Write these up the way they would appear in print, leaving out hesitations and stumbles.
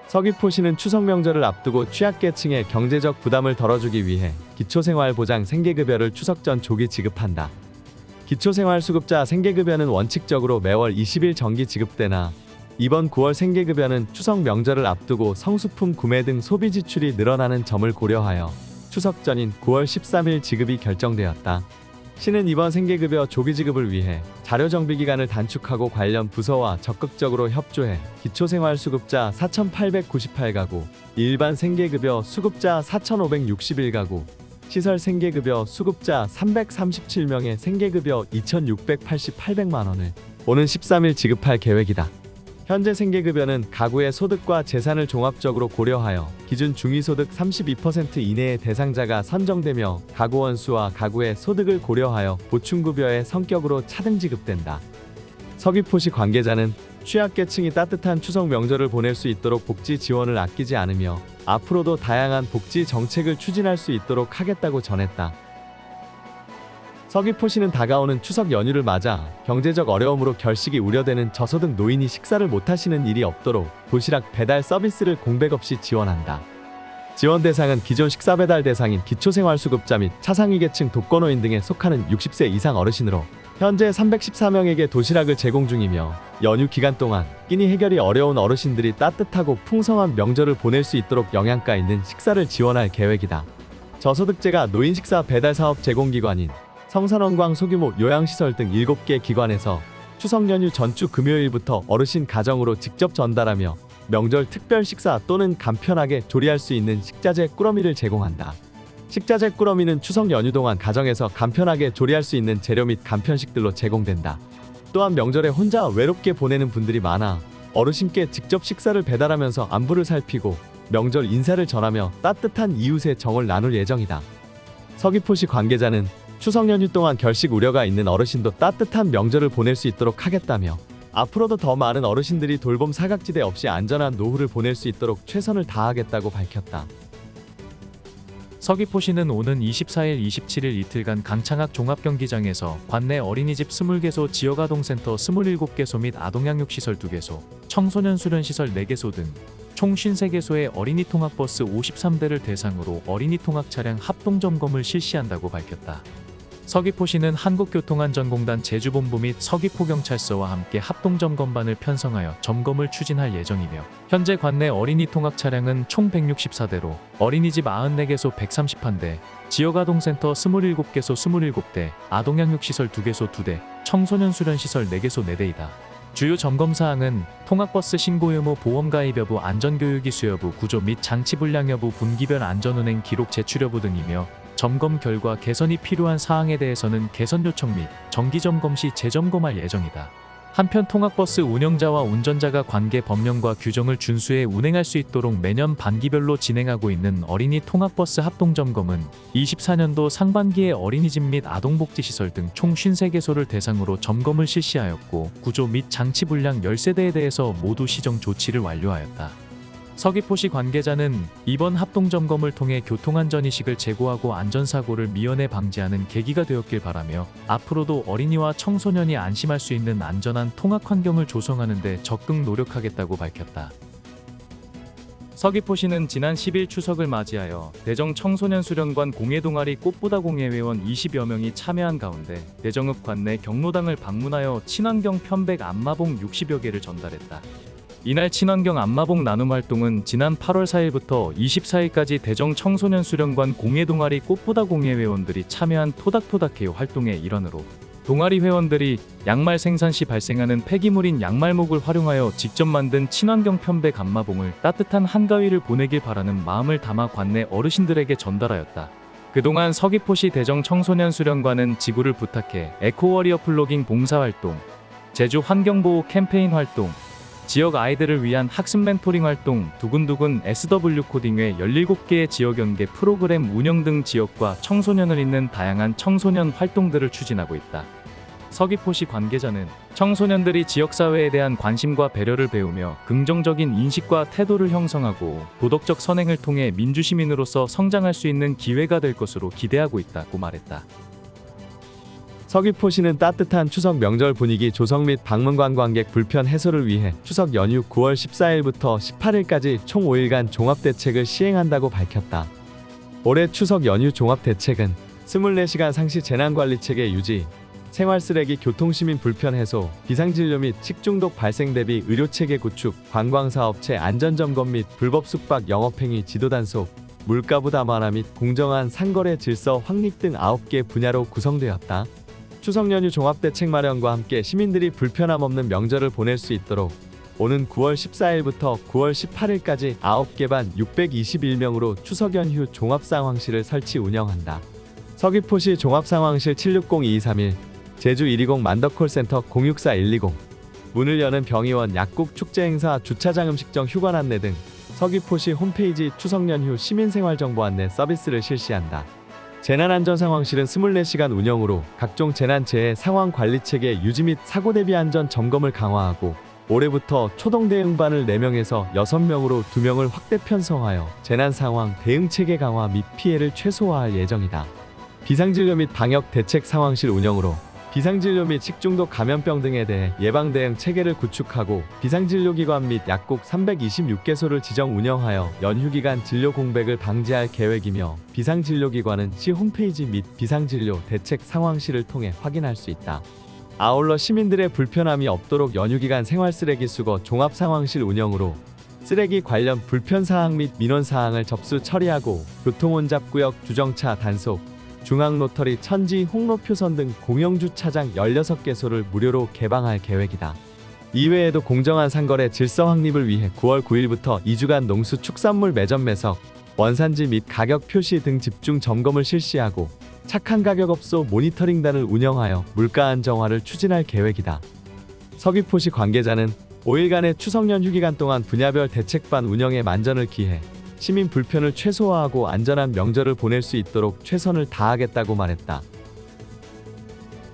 서귀포시는 추석 명절을 앞두고 취약계층의 경제적 부담을 덜어주기 위해 기초생활보장 생계급여를 추석 전 조기 지급한다. 기초생활수급자 생계급여는 원칙적으로 매월 20일 정기 지급되나 이번 9월 생계급여는 추석 명절을 앞두고 성수품 구매 등 소비 지출이 늘어나는 점을 고려하여 추석 전인 9월 13일 지급이 결정되었다. 시는 이번 생계급여 조기 지급을 위해 자료 정비 기간을 단축하고 관련 부서와 적극적으로 협조해 기초생활수급자 4,898가구, 일반 생계급여 수급자 4,561가구, 시설 생계급여 수급자 337명의 생계급여 2,688만 원을 오는 13일 지급할 계획이다. 현재 생계급여는 가구의 소득과 재산을 종합적으로 고려하여 기준 중위소득 32% 이내의 대상자가 선정되며 가구원 수와 가구의 소득을 고려하여 보충급여의 성격으로 차등 지급된다. 서귀포시 관계자는 취약계층이 따뜻한 추석 명절을 보낼 수 있도록 복지 지원을 아끼지 않으며 앞으로도 다양한 복지 정책을 추진할 수 있도록 하겠다고 전했다. 서귀포시는 다가오는 추석 연휴를 맞아 경제적 어려움으로 결식이 우려되는 저소득 노인이 식사를 못하시는 일이 없도록 도시락 배달 서비스를 공백 없이 지원한다. 지원 대상은 기존 식사 배달 대상인 기초생활수급자 및 차상위계층 독거노인 등에 속하는 60세 이상 어르신으로 현재 314명에게 도시락을 제공 중이며 연휴 기간 동안 끼니 해결이 어려운 어르신들이 따뜻하고 풍성한 명절을 보낼 수 있도록 영양가 있는 식사를 지원할 계획이다. 저소득재가 노인 식사 배달 사업 제공기관인 성산원광 소규모 요양시설 등 7개 기관에서 추석 연휴 전주 금요일부터 어르신 가정으로 직접 전달하며 명절 특별 식사 또는 간편하게 조리할 수 있는 식자재 꾸러미를 제공한다. 식자재 꾸러미는 추석 연휴 동안 가정에서 간편하게 조리할 수 있는 재료 및 간편식들로 제공된다. 또한 명절에 혼자 외롭게 보내는 분들이 많아 어르신께 직접 식사를 배달하면서 안부를 살피고 명절 인사를 전하며 따뜻한 이웃의 정을 나눌 예정이다. 서귀포시 관계자는 추석 연휴 동안 결식 우려가 있는 어르신도 따뜻한 명절을 보낼 수 있도록 하겠다며 앞으로도 더 많은 어르신들이 돌봄 사각지대 없이 안전한 노후를 보낼 수 있도록 최선을 다하겠다고 밝혔다. 서귀포시는 오는 24일, 27일 이틀간 강창학 종합경기장에서 관내 어린이집 20개소, 지역아동센터 27개소 및 아동양육시설 2개소, 청소년 수련시설 4개소 등 총 53개소의 어린이 통학버스 53대를 대상으로 어린이 통학 차량 합동점검을 실시한다고 밝혔다. 서귀포시는 한국교통안전공단 제주본부 및 서귀포경찰서와 함께 합동점검반을 편성하여 점검을 추진할 예정이며 현재 관내 어린이 통학 차량은 총 164대로 어린이집 94개소 131대, 지역아동센터 27개소 27대, 아동양육시설 2개소 2대, 청소년 수련시설 4개소 4대이다. 주요 점검사항은 통학버스 신고 유무, 보험가입 여부, 안전교육이 수 여부, 구조 및 장치 불량 여부, 분기별 안전운행 기록 제출 여부 등이며 점검 결과 개선이 필요한 사항에 대해서는 개선 요청 및 정기점검 시 재점검할 예정이다. 한편 통학버스 운영자와 운전자가 관계 법령과 규정을 준수해 운행할 수 있도록 매년 반기별로 진행하고 있는 어린이 통학버스 합동점검은 24년도 상반기에 어린이집 및 아동복지시설 등 총 53개소를 대상으로 점검을 실시하였고 구조 및 장치 불량 10세대에 대해서 모두 시정 조치를 완료하였다. 서귀포시 관계자는 이번 합동점검을 통해 교통안전의식을 제고하고 안전사고를 미연에 방지하는 계기가 되었길 바라며 앞으로도 어린이와 청소년이 안심할 수 있는 안전한 통학 환경을 조성하는 데 적극 노력하겠다고 밝혔다. 서귀포시는 지난 10일 추석을 맞이하여 대정 청소년 수련관 공예동아리 꽃보다 공예회원 20여 명이 참여한 가운데 대정읍 관내 경로당을 방문하여 친환경 편백 안마봉 60여 개를 전달했다. 이날 친환경 안마봉 나눔 활동은 지난 8월 4일부터 24일까지 대정 청소년 수련관 공예동아리 꽃보다 공예회원들이 참여한 토닥토닥해요 활동의 일환으로 동아리 회원들이 양말 생산 시 발생하는 폐기물인 양말목을 활용하여 직접 만든 친환경 편백 안마봉을 따뜻한 한가위를 보내길 바라는 마음을 담아 관내 어르신들에게 전달하였다. 그동안 서귀포시 대정 청소년 수련관은 지구를 부탁해 에코워리어 플로깅 봉사활동, 제주 환경보호 캠페인 활동, 지역 아이들을 위한 학습 멘토링 활동, 두근두근 SW 코딩회 17개의 지역 연계 프로그램 운영 등 지역과 청소년을 잇는 다양한 청소년 활동들을 추진하고 있다. 서귀포시 관계자는 청소년들이 지역사회에 대한 관심과 배려를 배우며 긍정적인 인식과 태도를 형성하고 도덕적 선행을 통해 민주시민으로서 성장할 수 있는 기회가 될 것으로 기대하고 있다고 말했다. 서귀포시는 따뜻한 추석 명절 분위기 조성 및 방문 관광객 불편 해소를 위해 추석 연휴 9월 14일부터 18일까지 총 5일간 종합대책을 시행한다고 밝혔다. 올해 추석 연휴 종합대책은 24시간 상시 재난관리체계 유지, 생활쓰레기 교통시민 불편 해소, 비상진료 및 식중독 발생 대비 의료체계 구축, 관광사업체 안전점검 및 불법 숙박 영업행위 지도 단속, 물가부담 완화 및 공정한 상거래 질서 확립 등 9개 분야로 구성되었다. 추석 연휴 종합대책 마련과 함께 시민들이 불편함 없는 명절을 보낼 수 있도록 오는 9월 14일부터 9월 18일까지 9개 반 621명으로 추석 연휴 종합상황실을 설치 운영한다. 서귀포시 종합상황실 760-2231, 제주 120 만덕콜센터 064-120, 문을 여는 병의원 약국 축제행사 주차장 음식점 휴관 안내 등 서귀포시 홈페이지 추석 연휴 시민생활정보 안내 서비스를 실시한다. 재난안전상황실은 24시간 운영으로 각종 재난재해 상황관리체계 유지 및 사고 대비 안전 점검을 강화하고 올해부터 초동대응반을 4명에서 6명으로 2명을 확대 편성하여 재난상황 대응체계 강화 및 피해를 최소화할 예정이다. 비상진료 및 방역대책 상황실 운영으로 비상진료 및 식중독 감염병 등에 대해 예방대응 체계를 구축하고 비상진료기관 및 약국 326개소를 지정 운영하여 연휴기간 진료 공백을 방지할 계획이며 비상진료기관은 시 홈페이지 및 비상진료 대책 상황실을 통해 확인할 수 있다. 아울러 시민들의 불편함이 없도록 연휴기간 생활쓰레기 수거 종합상황실 운영으로 쓰레기 관련 불편사항 및 민원사항을 접수 처리하고 교통혼잡구역 주정차 단속, 중앙로터리 천지 홍로표선 등 공영주차장 16개소를 무료로 개방할 계획이다. 이외에도 공정한 상거래 질서 확립을 위해 9월 9일부터 2주간 농수축산물 매점 매석, 원산지 및 가격 표시 등 집중 점검을 실시하고 착한 가격업소 모니터링단을 운영하여 물가 안정화를 추진할 계획이다. 서귀포시 관계자는 5일간의 추석 연휴 기간 동안 분야별 대책반 운영에 만전을 기해 시민 불편을 최소화하고 안전한 명절을 보낼 수 있도록 최선을 다하겠다고 말했다.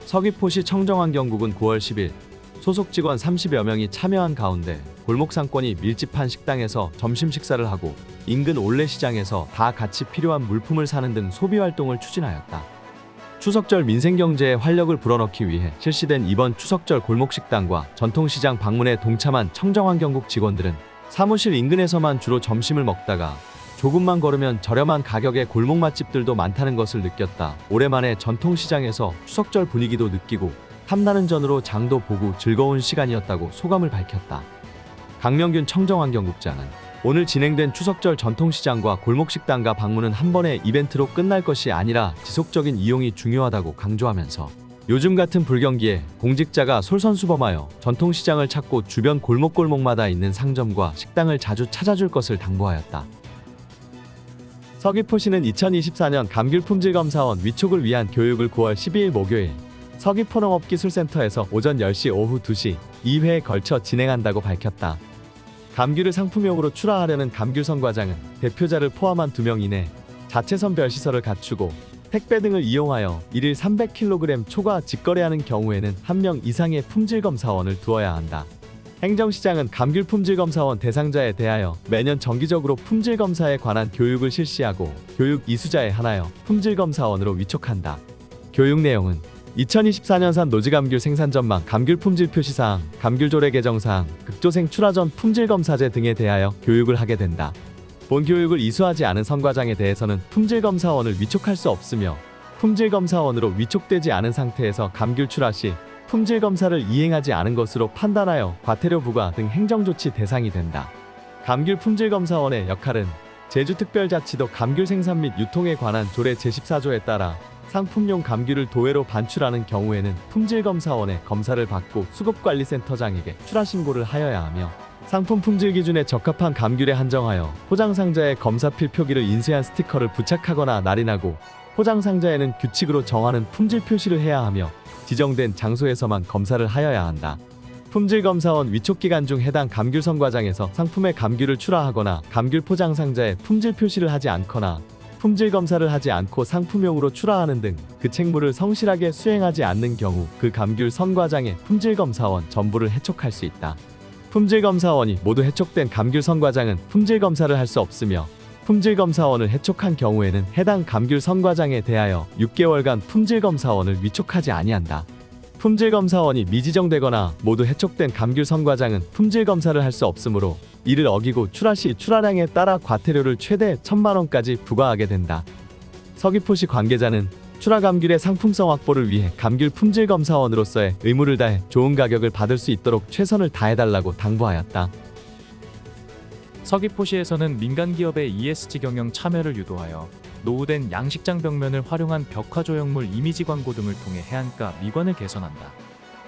서귀포시 청정환경국은 9월 10일 소속 직원 30여 명이 참여한 가운데 골목 상권이 밀집한 식당에서 점심 식사를 하고 인근 올레시장에서 다 같이 필요한 물품을 사는 등 소비 활동을 추진하였다. 추석절 민생경제에 활력을 불어넣기 위해 실시된 이번 추석절 골목식당과 전통시장 방문에 동참한 청정환경국 직원들은 사무실 인근에서만 주로 점심을 먹다가 조금만 걸으면 저렴한 가격의 골목 맛집들도 많다는 것을 느꼈다. 오랜만에 전통시장에서 추석절 분위기도 느끼고 탐나는 전으로 장도 보고 즐거운 시간이었다고 소감을 밝혔다. 강명균 청정환경국장은 오늘 진행된 추석절 전통시장과 골목식당가 방문은 한 번의 이벤트로 끝날 것이 아니라 지속적인 이용이 중요하다고 강조하면서 요즘 같은 불경기에 공직자가 솔선수범하여 전통시장을 찾고 주변 골목골목마다 있는 상점과 식당을 자주 찾아줄 것을 당부하였다. 서귀포시는 2024년 감귤품질검사원 위촉을 위한 교육을 9월 12일 목요일 서귀포농업기술센터에서 오전 10시 오후 2시 2회에 걸쳐 진행한다고 밝혔다. 감귤을 상품용으로 출하하려는 감귤선 과장은 대표자를 포함한 2명 이내 자체선별 시설을 갖추고 택배 등을 이용하여 1일 300kg 초과 직거래하는 경우에는 1명 이상의 품질검사원을 두어야 한다. 행정시장은 감귤품질검사원 대상자에 대하여 매년 정기적으로 품질검사에 관한 교육을 실시하고 교육 이수자에 한하여 품질검사원으로 위촉한다. 교육 내용은 2024년산 노지감귤 생산 전망, 감귤 품질 표시사항, 감귤 조례 개정사항, 극조생 출하 전 품질검사제 등에 대하여 교육을 하게 된다. 본 교육을 이수하지 않은 선과장에 대해서는 품질검사원을 위촉할 수 없으며 품질검사원으로 위촉되지 않은 상태에서 감귤 출하 시 품질검사를 이행하지 않은 것으로 판단하여 과태료 부과 등 행정조치 대상이 된다. 감귤 품질검사원의 역할은 제주특별자치도 감귤 생산 및 유통에 관한 조례 제14조에 따라 상품용 감귤을 도외로 반출하는 경우에는 품질검사원의 검사를 받고 수급관리센터장에게 출하신고를 하여야 하며 상품 품질 기준에 적합한 감귤에 한정하여 포장상자에 검사필 표기를 인쇄한 스티커를 부착하거나 날인하고 포장상자에는 규칙으로 정하는 품질 표시를 해야 하며 지정된 장소에서만 검사를 하여야 한다. 품질검사원 위촉기간 중 해당 감귤선 과장에서 상품의 감귤을 출하하거나 감귤 포장상자에 품질 표시를 하지 않거나 품질 검사를 하지 않고 상품용으로 출하하는 등 그 책무를 성실하게 수행하지 않는 경우 그 감귤 선과장의 품질검사원 전부를 해촉할 수 있다. 품질검사원이 모두 해촉된 감귤 선과장은 품질검사를 할 수 없으며 품질검사원을 해촉한 경우에는 해당 감귤 선과장에 대하여 6개월간 품질검사원을 위촉하지 아니한다. 품질검사원이 미지정되거나 모두 해촉된 감귤 선과장은 품질검사를 할 수 없으므로 이를 어기고 출하 시 출하량에 따라 과태료를 최대 1,000만원까지 부과하게 된다. 서귀포시 관계자는 출하 감귤의 상품성 확보를 위해 감귤 품질검사원으로서의 의무를 다해 좋은 가격을 받을 수 있도록 최선을 다해달라고 당부하였다. 서귀포시에서는 민간기업의 ESG 경영 참여를 유도하여 노후된 양식장 벽면을 활용한 벽화 조형물 이미지 광고 등을 통해 해안가 미관을 개선한다.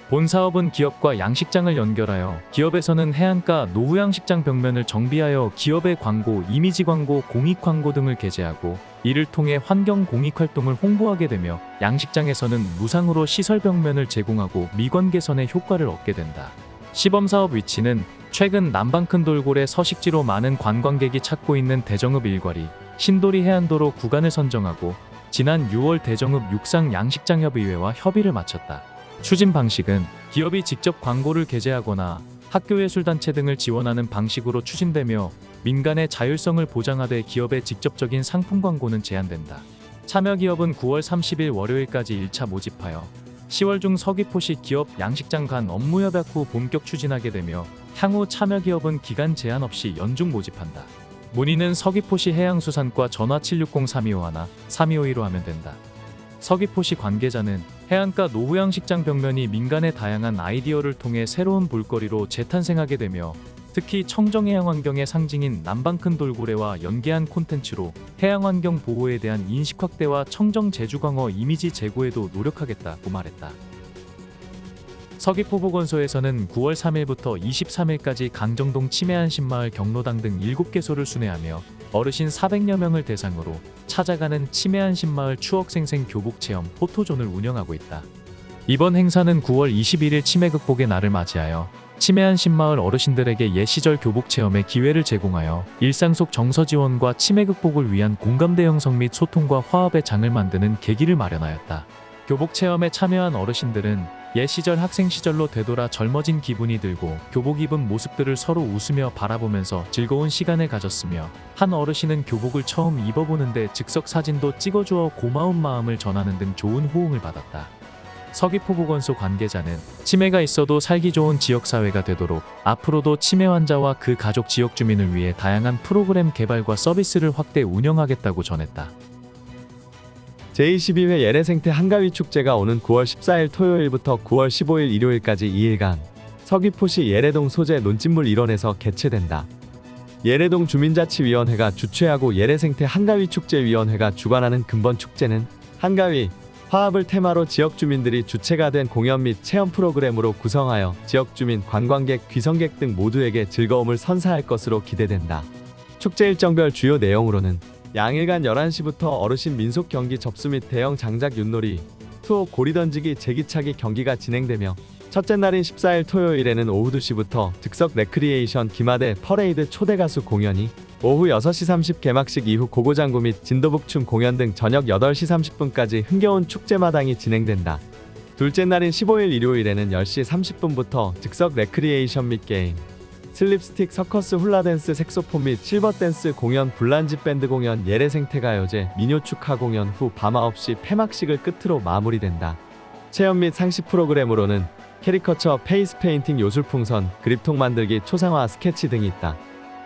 본 사업은 기업과 양식장을 연결하여 기업에서는 해안가 노후 양식장 벽면을 정비하여 기업의 광고, 이미지 광고, 공익 광고 등을 게재하고 이를 통해 환경 공익 활동을 홍보하게 되며 양식장에서는 무상으로 시설 벽면을 제공하고 미관 개선의 효과를 얻게 된다. 시범사업 위치는 최근 남방 큰 돌고래 서식지로 많은 관광객이 찾고 있는 대정읍 일과리, 신도리 해안도로 구간을 선정하고 지난 6월 대정읍 육상 양식장협의회와 협의를 마쳤다. 추진 방식은 기업이 직접 광고를 게재하거나 학교예술단체 등을 지원하는 방식으로 추진되며 민간의 자율성을 보장하되 기업의 직접적인 상품 광고는 제한된다. 참여 기업은 9월 30일 월요일까지 1차 모집하여 10월 중 서귀포시 기업 양식장 간 업무 협약 후 본격 추진하게 되며 향후 참여 기업은 기간 제한 없이 연중 모집한다. 문의는 서귀포시 해양수산과 전화 760-3251-3252로 하면 된다. 서귀포시 관계자는 해안가 노후 양식장 벽면이 민간의 다양한 아이디어를 통해 새로운 볼거리로 재탄생하게 되며 특히 청정해양 환경의 상징인 남방 큰 돌고래와 연계한 콘텐츠로 해양환경 보호에 대한 인식 확대와 청정 제주 광어 이미지 제고에도 노력하겠다고 말했다. 서귀포보건소에서는 9월 3일부터 23일까지 강정동 치매안심마을 경로당 등 7개소를 순회하며 어르신 400여 명을 대상으로 찾아가는 치매안심마을 추억생생 교복체험 포토존을 운영하고 있다. 이번 행사는 9월 21일 치매 극복의 날을 맞이하여 치매안심마을 어르신들에게 옛 시절 교복체험의 기회를 제공하여 일상 속 정서 지원과 치매 극복을 위한 공감대 형성 및 소통과 화합의 장을 만드는 계기를 마련하였다. 교복체험에 참여한 어르신들은 옛 시절 학생 시절로 되돌아 젊어진 기분이 들고 교복 입은 모습들을 서로 웃으며 바라보면서 즐거운 시간을 가졌으며 한 어르신은 교복을 처음 입어보는데 즉석 사진도 찍어주어 고마운 마음을 전하는 등 좋은 호응을 받았다. 서귀포보건소 관계자는 치매가 있어도 살기 좋은 지역사회가 되도록 앞으로도 치매 환자와 그 가족 지역 주민을 위해 다양한 프로그램 개발과 서비스를 확대 운영하겠다고 전했다. 제22회 예래생태 한가위 축제가 오는 9월 14일 토요일부터 9월 15일 일요일까지 2일간 서귀포시 예래동 소재 논진물 일원에서 개최된다. 예래동 주민자치위원회가 주최하고 예래생태 한가위 축제위원회가 주관하는 근본 축제는 한가위, 화합을 테마로 지역 주민들이 주체가 된 공연 및 체험 프로그램으로 구성하여 지역 주민, 관광객, 귀성객 등 모두에게 즐거움을 선사할 것으로 기대된다. 축제 일정별 주요 내용으로는 양일간 11시부터 어르신 민속 경기 접수 및 대형 장작 윷놀이, 투어 고리 던지기, 제기차기 경기가 진행되며 첫째 날인 14일 토요일에는 오후 2시부터 즉석 레크리에이션 기마대 퍼레이드 초대 가수 공연이, 오후 6시 30 개막식 이후 고고장구 및 진도북춤 공연 등 저녁 8시 30분까지 흥겨운 축제마당이 진행된다. 둘째 날인 15일 일요일에는 10시 30분부터 즉석 레크리에이션 및 게임, 슬립스틱, 서커스, 훌라댄스, 색소폰 및 실버댄스 공연, 불란지 밴드 공연, 예래생태가요제, 미녀 축하 공연 후 밤 9시 폐막식을 끝으로 마무리된다. 체험 및 상시 프로그램으로는 캐리커처, 페이스 페인팅, 요술풍선, 그립통 만들기, 초상화, 스케치 등이 있다.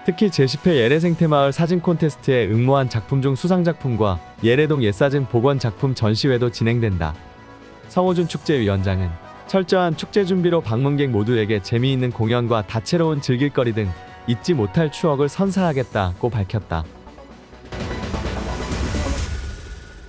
특히 제10회 예래생태마을 사진 콘테스트에 응모한 작품 중 수상작품과 예래동 옛사진 복원 작품 전시회도 진행된다. 성호준 축제위원장은 철저한 축제 준비로 방문객 모두에게 재미있는 공연과 다채로운 즐길거리 등 잊지 못할 추억을 선사하겠다고 밝혔다.